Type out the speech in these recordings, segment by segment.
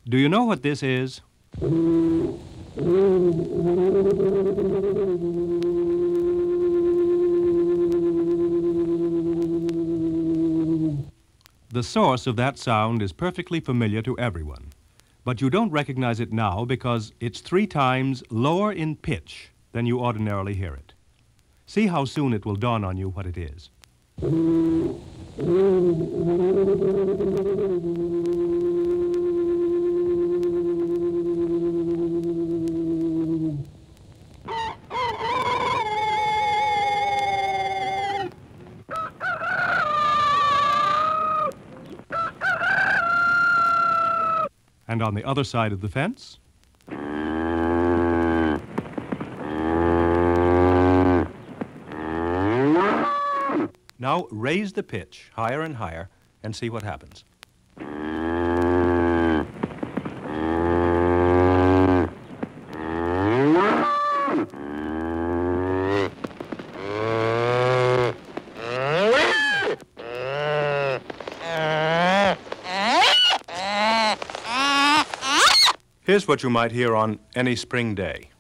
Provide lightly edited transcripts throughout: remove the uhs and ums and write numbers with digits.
Do you know what this is? The source of that sound is perfectly familiar to everyone, but you don't recognize it now because it's 3 times lower in pitch than you ordinarily hear it. See how soon it will dawn on you what it is. And on the other side of the fence? Now raise the pitch higher and higher and see what happens. Here's what you might hear on any spring day.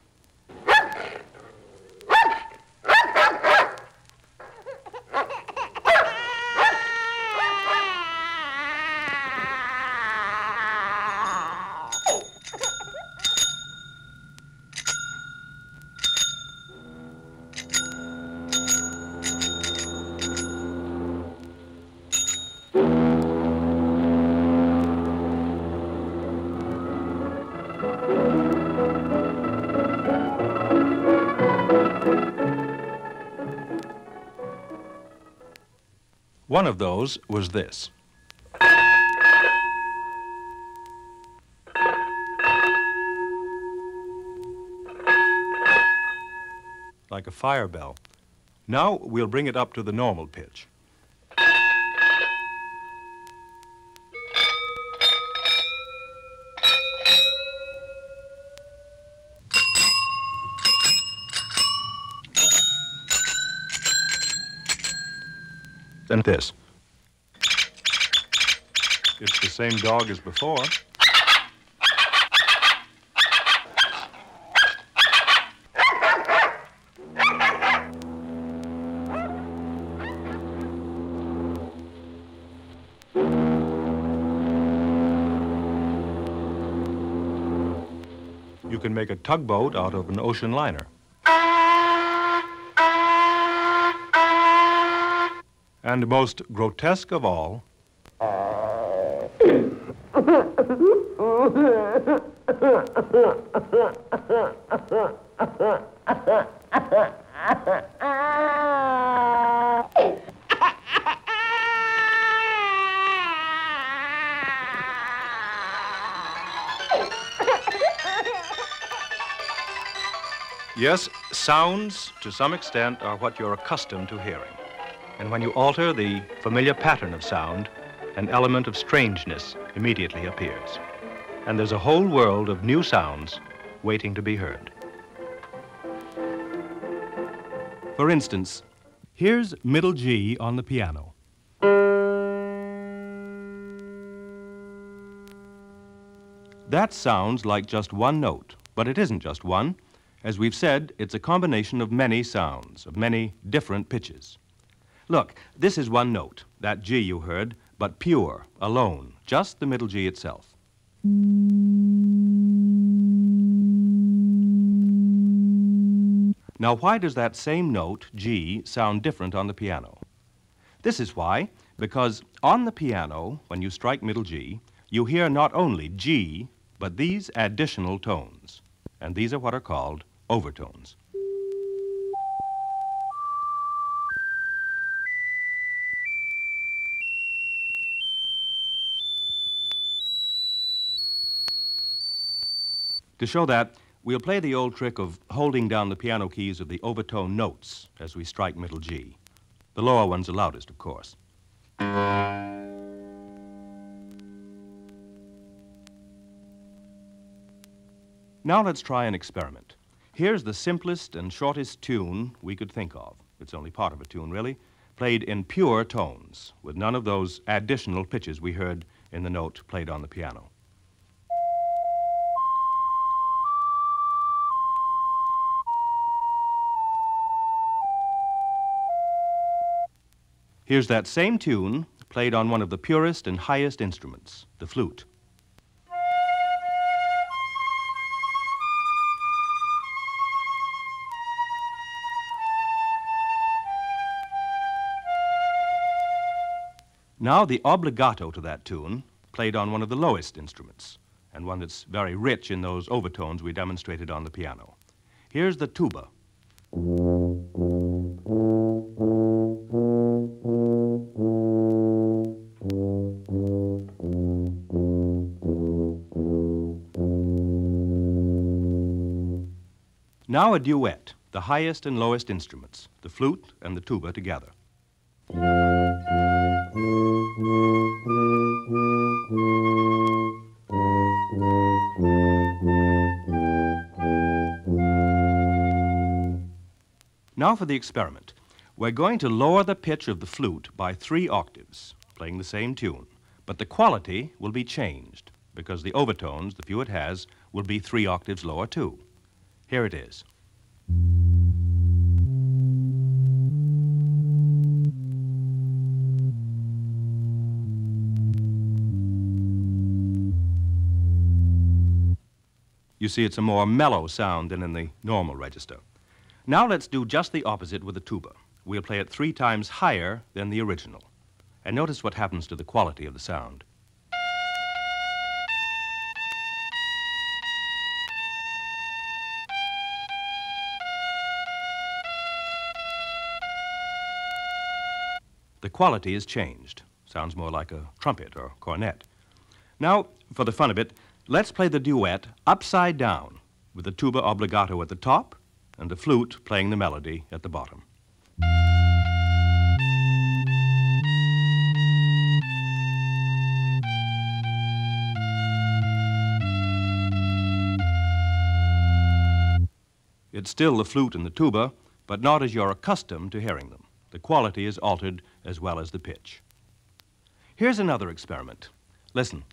One of those was this. Like a fire bell. Now we'll bring it up to the normal pitch. And this. It's the same dog as before. You can make a tugboat out of an ocean liner. And most grotesque of all, yes, sounds to some extent are what you're accustomed to hearing. And when you alter the familiar pattern of sound, an element of strangeness immediately appears. And there's a whole world of new sounds waiting to be heard. For instance, here's middle G on the piano. That sounds like just one note, but it isn't just one. As we've said, it's a combination of many sounds, of many different pitches. Look, this is one note, that G you heard, but pure, alone, just the middle G itself. Now, why does that same note, G, sound different on the piano? This is why, because on the piano, when you strike middle G, you hear not only G, but these additional tones. And these are what are called overtones. To show that, we'll play the old trick of holding down the piano keys of the overtone notes as we strike middle G. The lower ones are loudest, of course. Now let's try an experiment. Here's the simplest and shortest tune we could think of. It's only part of a tune, really, played in pure tones, with none of those additional pitches we heard in the note played on the piano. Here's that same tune played on one of the purest and highest instruments, the flute. Now the obbligato to that tune, played on one of the lowest instruments, and one that's very rich in those overtones we demonstrated on the piano. Here's the tuba. Now a duet, the highest and lowest instruments, the flute and the tuba together. Now for the experiment. We're going to lower the pitch of the flute by 3 octaves, playing the same tune, but the quality will be changed because the overtones, the few it has, will be 3 octaves lower too. Here it is. You see, it's a more mellow sound than in the normal register. Now let's do just the opposite with the tuba. We'll play it 3 times higher than the original. And notice what happens to the quality of the sound. The quality is changed. Sounds more like a trumpet or cornet. Now, for the fun of it, let's play the duet upside down with the tuba obbligato at the top and the flute playing the melody at the bottom. It's still the flute and the tuba, but not as you're accustomed to hearing them. The quality is altered as well as the pitch. Here's another experiment. Listen.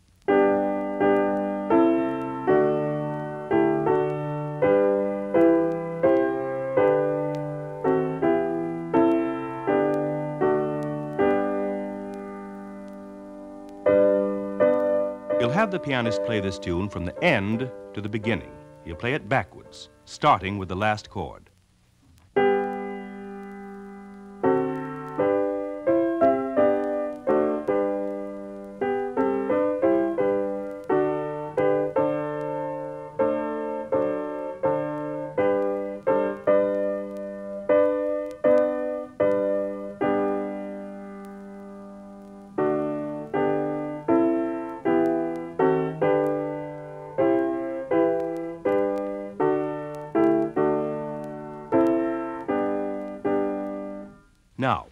You'll have the pianist play this tune from the end to the beginning. He'll play it backwards, starting with the last chord. Now,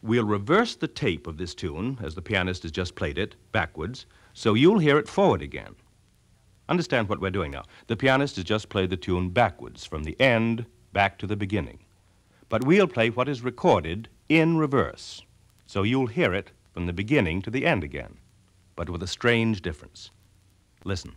we'll reverse the tape of this tune, as the pianist has just played it, backwards, so you'll hear it forward again. Understand what we're doing now. The pianist has just played the tune backwards, from the end back to the beginning. But we'll play what is recorded in reverse, so you'll hear it from the beginning to the end again, but with a strange difference. Listen.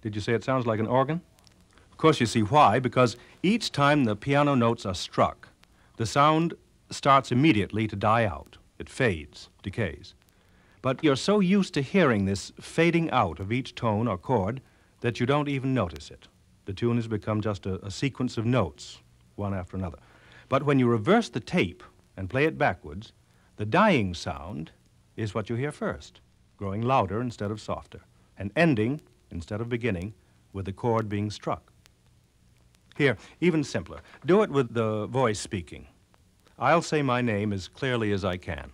Did you say it sounds like an organ? Of course, you see why, because each time the piano notes are struck, the sound starts immediately to die out. It fades, decays. But you're so used to hearing this fading out of each tone or chord that you don't even notice it. The tune has become just a sequence of notes, one after another. But when you reverse the tape and play it backwards, the dying sound is what you hear first, growing louder instead of softer, and ending instead of beginning with the chord being struck. Here, even simpler. Do it with the voice speaking. I'll say my name as clearly as I can.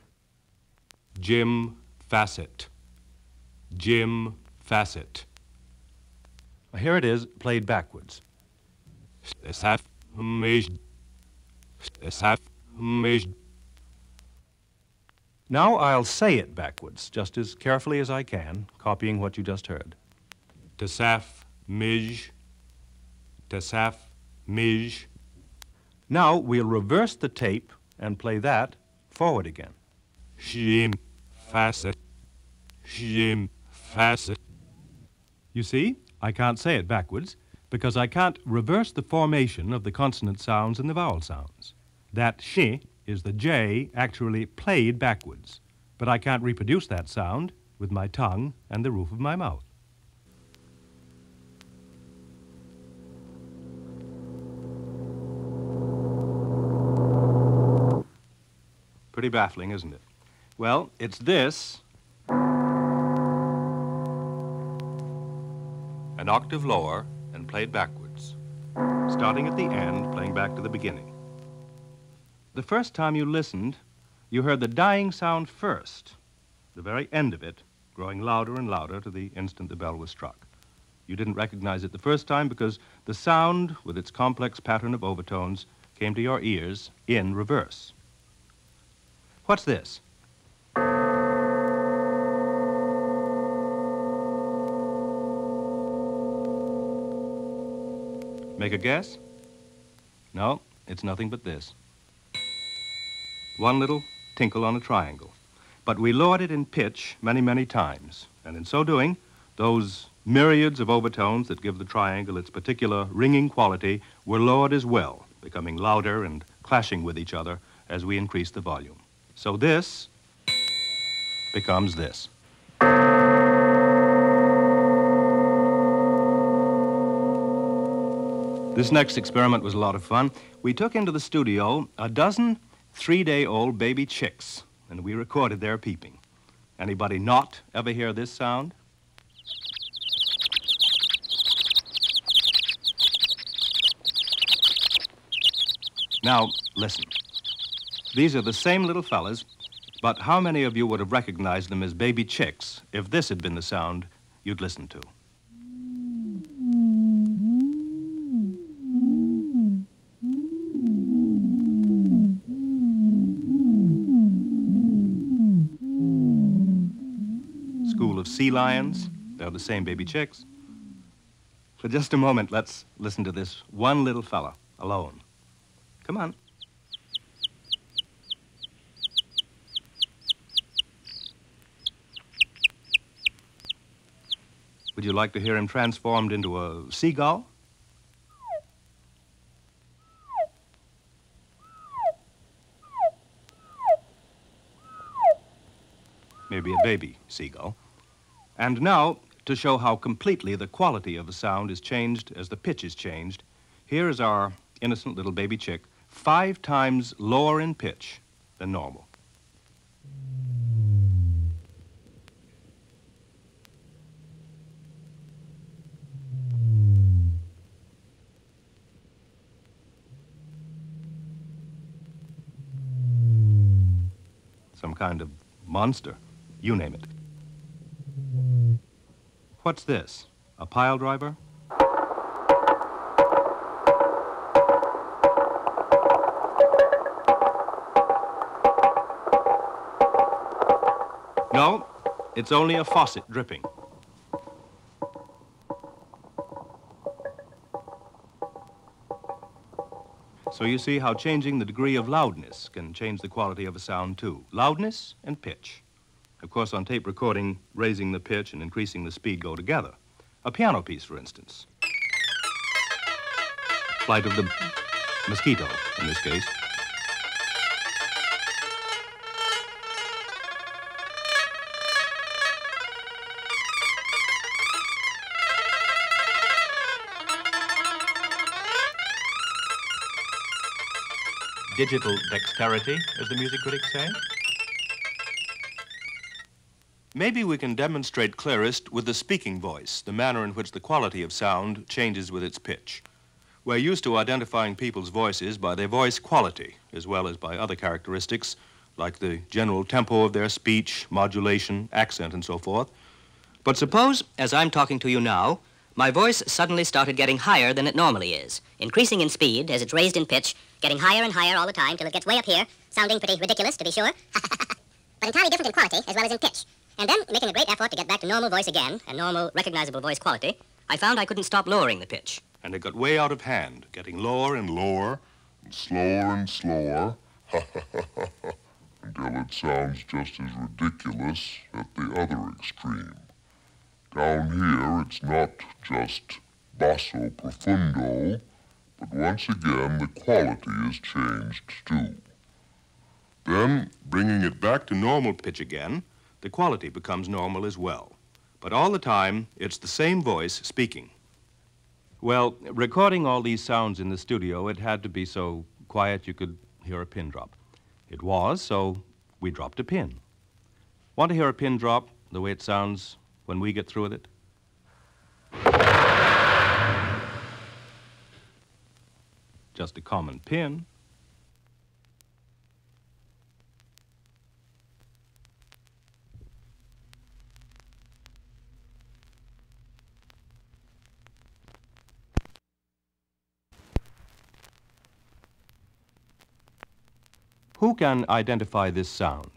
Jim Fassett. Jim Fassett. Here it is, played backwards. Now I'll say it backwards, just as carefully as I can, copying what you just heard. Tasaf, mij. Tasaf, mij. Now we'll reverse the tape and play that forward again. Jim, Fassett. Jim, Fassett. You see, I can't say it backwards because I can't reverse the formation of the consonant sounds and the vowel sounds. That sh is the J actually played backwards, but I can't reproduce that sound with my tongue and the roof of my mouth. Pretty baffling, isn't it? Well, it's this, an octave lower and played backwards, starting at the end, playing back to the beginning. The first time you listened, you heard the dying sound first, the very end of it, growing louder and louder to the instant the bell was struck. You didn't recognize it the first time because the sound, with its complex pattern of overtones, came to your ears in reverse. What's this? Make a guess? No, it's nothing but this. One little tinkle on a triangle. But we lowered it in pitch many, many times. And in so doing, those myriads of overtones that give the triangle its particular ringing quality were lowered as well, becoming louder and clashing with each other as we increased the volume. So this becomes this. This next experiment was a lot of fun. We took into the studio a dozen 3-day-old baby chicks, and we recorded their peeping. Anybody not ever hear this sound? Now, listen. These are the same little fellas, but how many of you would have recognized them as baby chicks if this had been the sound you'd listened to? School of sea lions, they're the same baby chicks. For just a moment, let's listen to this one little fella, alone. Come on. Would you like to hear him transformed into a seagull? Maybe a baby seagull. And now, to show how completely the quality of the sound is changed as the pitch is changed, here is our innocent little baby chick, 5 times lower in pitch than normal. Some kind of monster. You name it. What's this? A pile driver? No, it's only a faucet dripping. So you see how changing the degree of loudness can change the quality of a sound too. Loudness and pitch. Of course, on tape recording, raising the pitch and increasing the speed go together. A piano piece, for instance. Flight of the mosquito, in this case. Digital dexterity, as the music critics say. Maybe we can demonstrate clearest with the speaking voice, the manner in which the quality of sound changes with its pitch. We're used to identifying people's voices by their voice quality, as well as by other characteristics, like the general tempo of their speech, modulation, accent, and so forth. But suppose, as I'm talking to you now, my voice suddenly started getting higher than it normally is, increasing in speed as it's raised in pitch, getting higher and higher all the time till it gets way up here, sounding pretty ridiculous, to be sure, but entirely different in quality as well as in pitch. And then, making a great effort to get back to normal voice again, and normal, recognizable voice quality, I found I couldn't stop lowering the pitch. And it got way out of hand, getting lower and lower, and slower, until it sounds just as ridiculous at the other extreme. Down here, it's not just basso profundo, but once again, the quality is changed too. Then, bringing it back to normal pitch again, the quality becomes normal as well. But all the time, it's the same voice speaking. Well, recording all these sounds in the studio, it had to be so quiet you could hear a pin drop. It was, so we dropped a pin. Want to hear a pin drop, the way it sounds when we get through with it? Just a common pin. Who can identify this sound?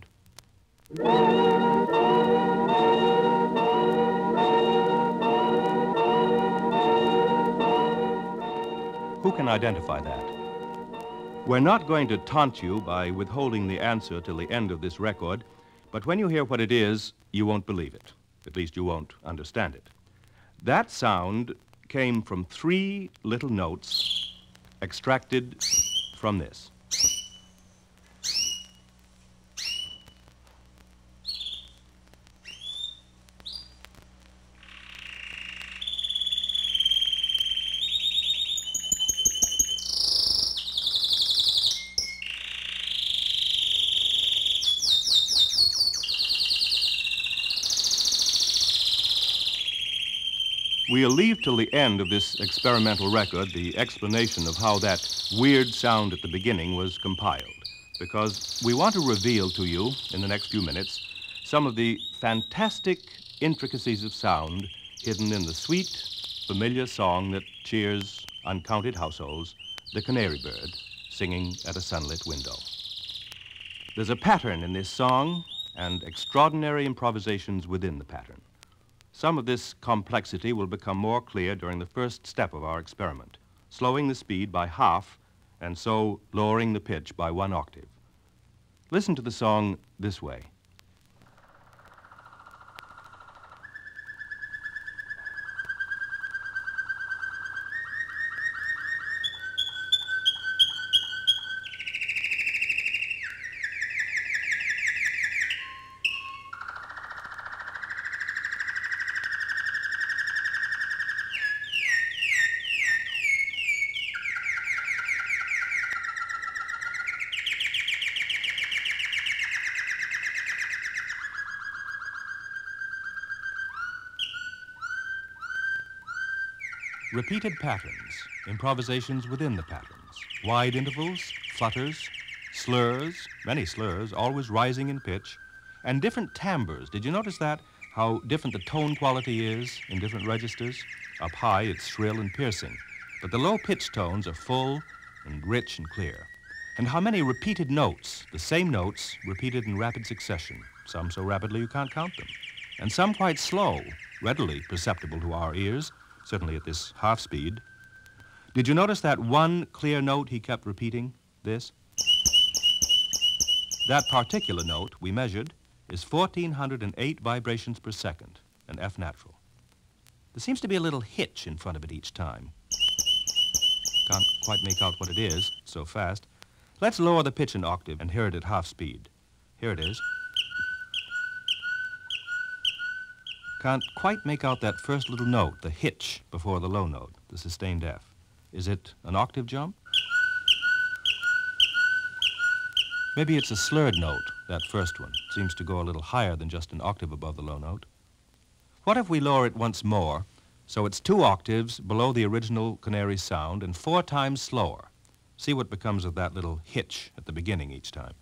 Who can identify that? We're not going to taunt you by withholding the answer till the end of this record, but when you hear what it is, you won't believe it. At least you won't understand it. That sound came from 3 little notes extracted from this. We'll leave till the end of this experimental record the explanation of how that weird sound at the beginning was compiled, because we want to reveal to you, in the next few minutes, some of the fantastic intricacies of sound hidden in the sweet, familiar song that cheers uncounted households, the canary bird singing at a sunlit window. There's a pattern in this song and extraordinary improvisations within the pattern. Some of this complexity will become more clear during the first step of our experiment, slowing the speed by half and so lowering the pitch by 1 octave. Listen to the song this way. Repeated patterns, improvisations within the patterns, wide intervals, flutters, slurs, many slurs, always rising in pitch, and different timbres. Did you notice that? How different the tone quality is in different registers? Up high, it's shrill and piercing, but the low pitch tones are full and rich and clear. And how many repeated notes, the same notes, repeated in rapid succession, some so rapidly you can't count them, and some quite slow, readily perceptible to our ears, certainly at this half speed. Did you notice that one clear note he kept repeating? This? That particular note we measured is 1,408 vibrations per second, an F natural. There seems to be a little hitch in front of it each time. Can't quite make out what it is so fast. Let's lower the pitch an octave and hear it at half speed. Here it is. Can't quite make out that first little note, the hitch before the low note, the sustained F. Is it an octave jump? Maybe it's a slurred note, that first one. Seems to go a little higher than just an octave above the low note. What if we lower it once more, so it's 2 octaves below the original canary sound and 4 times slower? See what becomes of that little hitch at the beginning each time.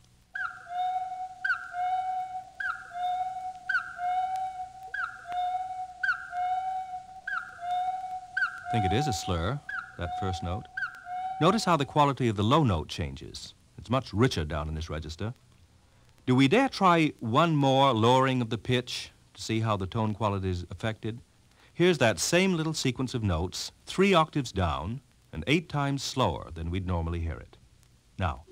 think it is a slur, that first note. Notice how the quality of the low note changes. It's much richer down in this register. Do we dare try one more lowering of the pitch to see how the tone quality is affected? Here's that same little sequence of notes, 3 octaves down and 8 times slower than we'd normally hear it. Now.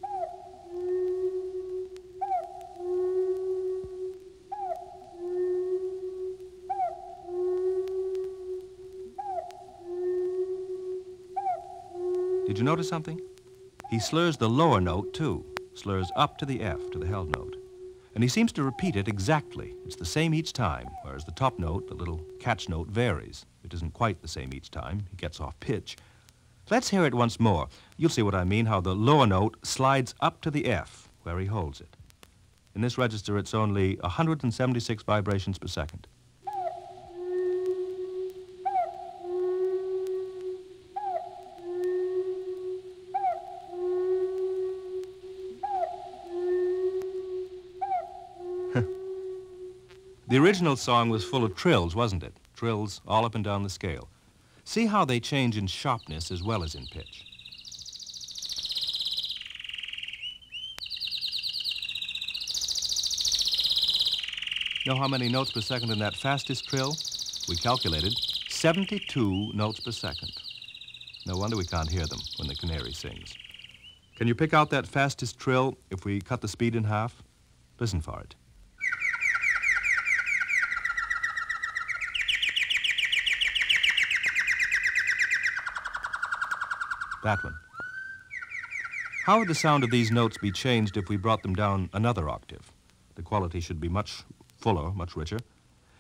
Did you notice something? He slurs the lower note, too. Slurs up to the F, to the held note. And he seems to repeat it exactly. It's the same each time, whereas the top note, the little catch note, varies. It isn't quite the same each time. He gets off pitch. Let's hear it once more. You'll see what I mean, how the lower note slides up to the F, where he holds it. In this register, it's only 176 vibrations per second. The original song was full of trills, wasn't it? Trills all up and down the scale. See how they change in sharpness as well as in pitch. Know how many notes per second in that fastest trill? We calculated 72 notes per second. No wonder we can't hear them when the canary sings. Can you pick out that fastest trill if we cut the speed in half? Listen for it. That one. How would the sound of these notes be changed if we brought them down another octave? The quality should be much fuller, much richer.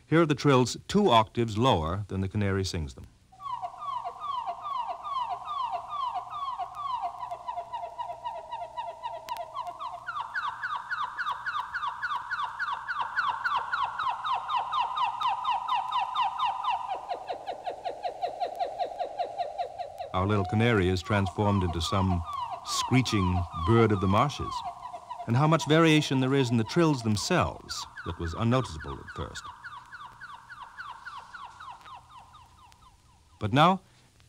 Here are the trills 2 octaves lower than the canary sings them. Our little canary is transformed into some screeching bird of the marshes. And how much variation there is in the trills themselves that was unnoticeable at first. But now,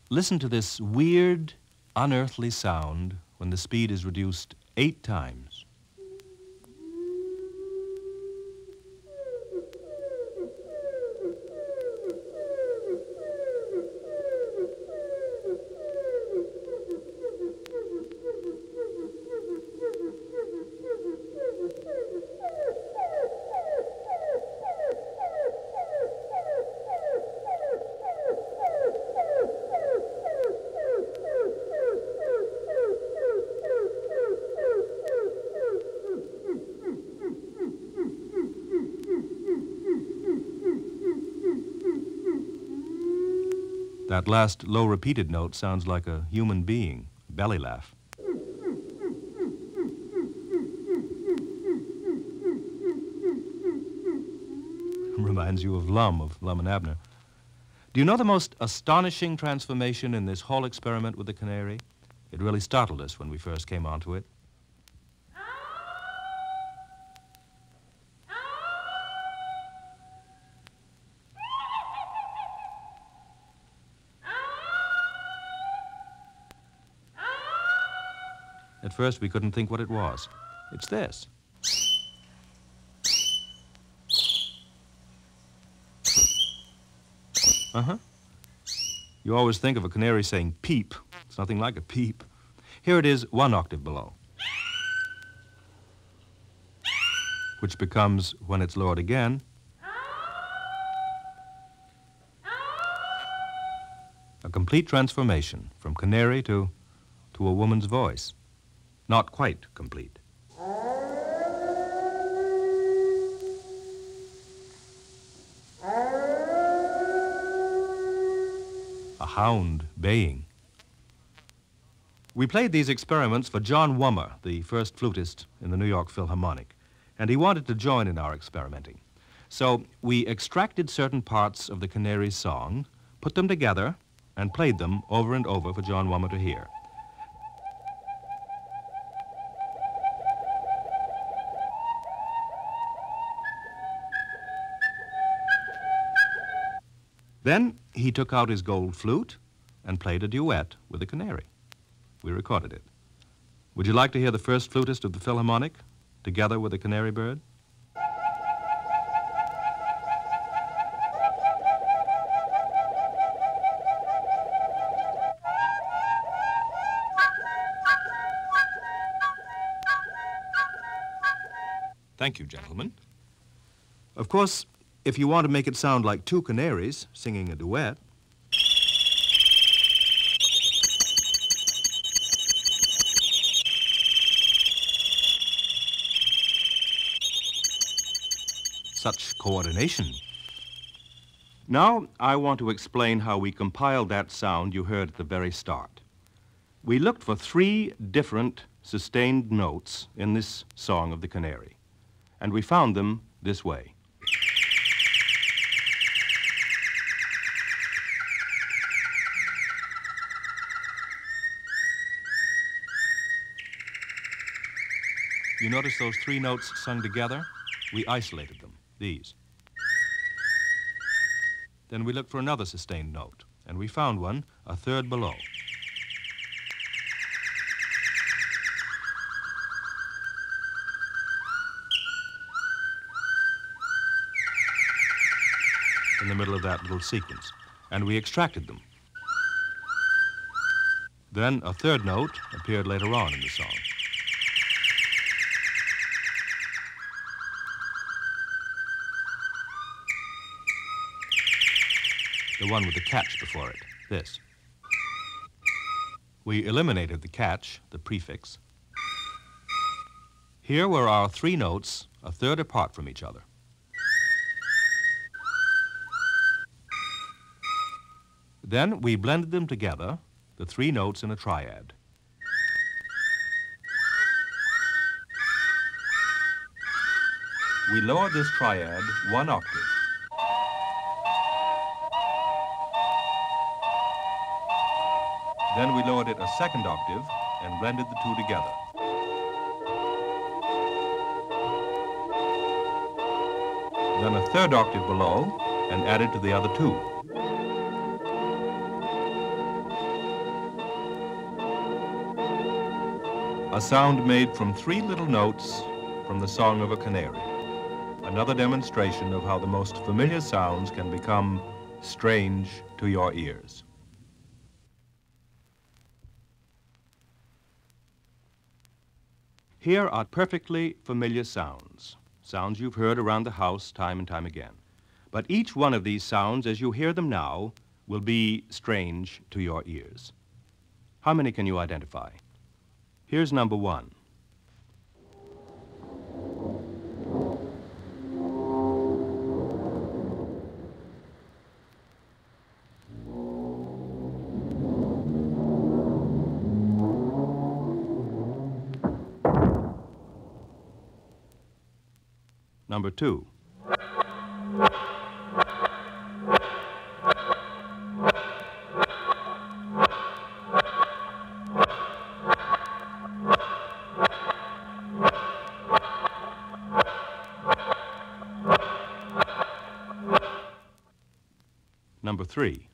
listen to this weird, unearthly sound when the speed is reduced 8 times. That last low repeated note sounds like a human being, belly laugh. Reminds you of Lum and Abner. Do you know the most astonishing transformation in this whole experiment with the canary? It really startled us when we first came onto it. At first, we couldn't think what it was. It's this. Uh-huh. You always think of a canary saying peep. It's nothing like a peep. Here it is 1 octave below, which becomes, when it's lowered again, a complete transformation from canary to a woman's voice. Not quite complete. A hound baying. We played these experiments for John Wummer, the first flutist in the New York Philharmonic, and he wanted to join in our experimenting. So we extracted certain parts of the canary's song, put them together, and played them over and over for John Wummer to hear. Then he took out his gold flute and played a duet with a canary. We recorded it. Would you like to hear the first flutist of the Philharmonic, together with a canary bird? Thank you, gentlemen. Of course, if you want to make it sound like two canaries singing a duet, such coordination. Now, I want to explain how we compiled that sound you heard at the very start. We looked for 3 different sustained notes in this song of the canary, and we found them this way. You notice those 3 notes sung together? We isolated them, these. Then we looked for another sustained note, and we found one a third below. In the middle of that little sequence, and we extracted them. Then a third note appeared later on in the song. The one with the catch before it, this. We eliminated the catch, the prefix. Here were our 3 notes, a third apart from each other. Then we blended them together, the 3 notes in a triad. We lowered this triad 1 octave. Then we lowered it a 2nd octave and blended the 2 together. Then a 3rd octave below and added to the other 2. A sound made from 3 little notes from the song of a canary. Another demonstration of how the most familiar sounds can become strange to your ears. Here are perfectly familiar sounds, sounds you've heard around the house time and time again. But each one of these sounds, as you hear them now, will be strange to your ears. How many can you identify? Here's number 1. Number 2. Number 3.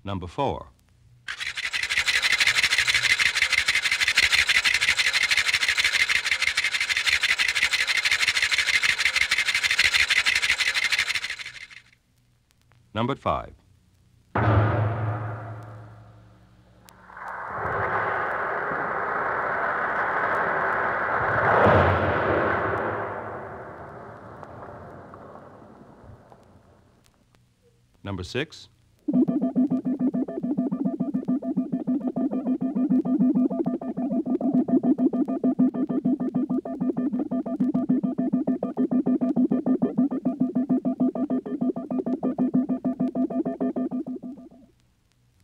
Number 4. Number 5. Number 6.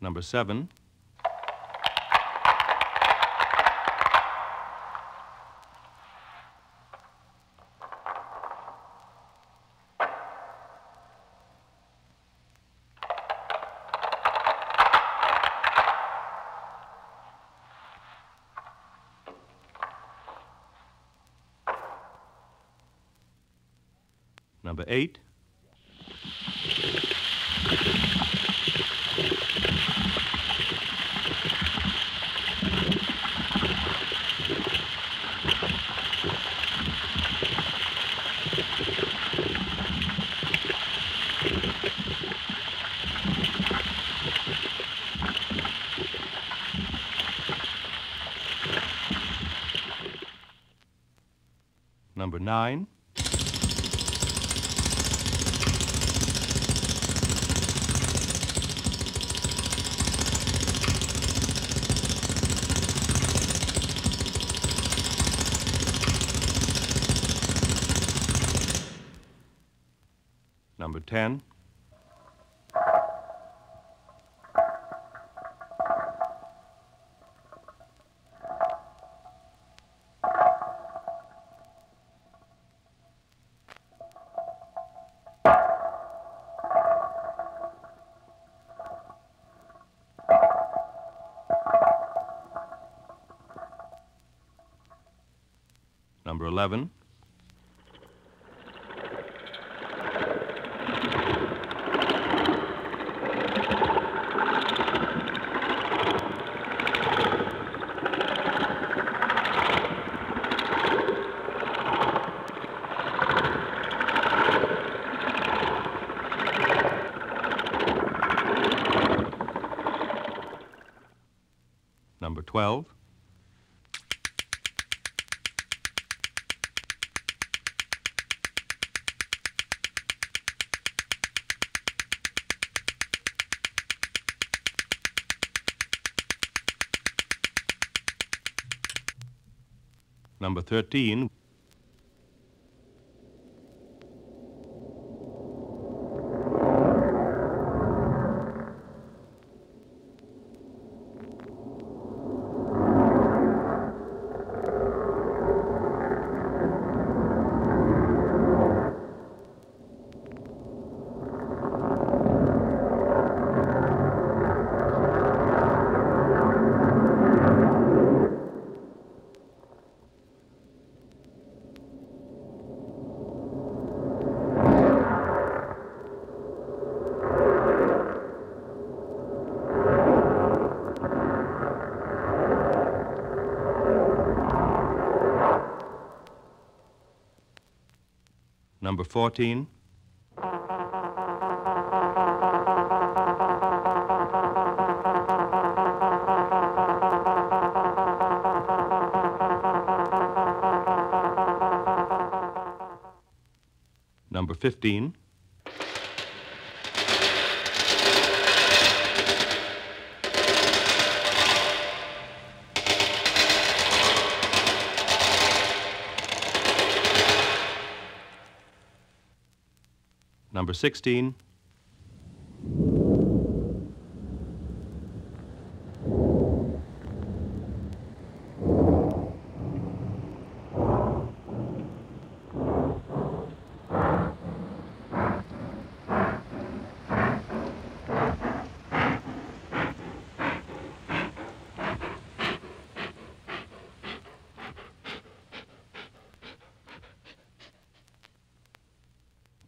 Number 7. Number 8. Number 9. Number 10. Number 11. Number 12. Number 13. Number 14. Number 15. Number 16.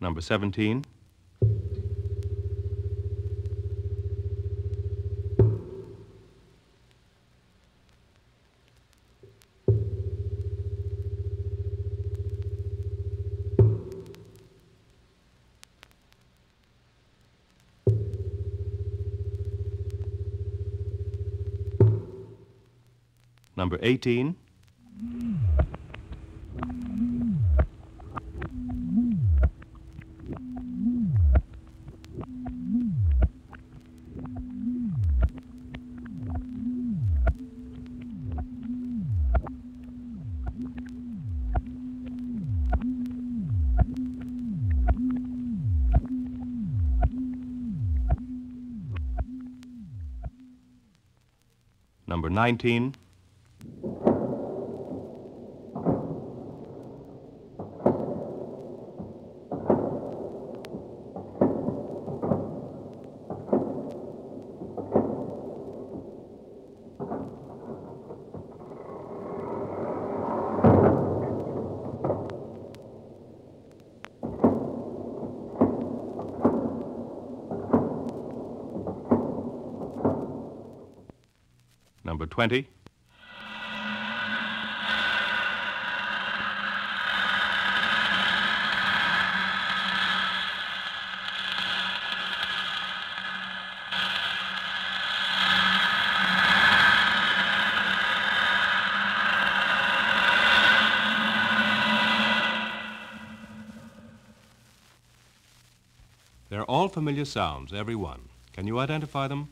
Number 17. Number 18. Number 19. 20. They're all familiar sounds, every one. Can you identify them?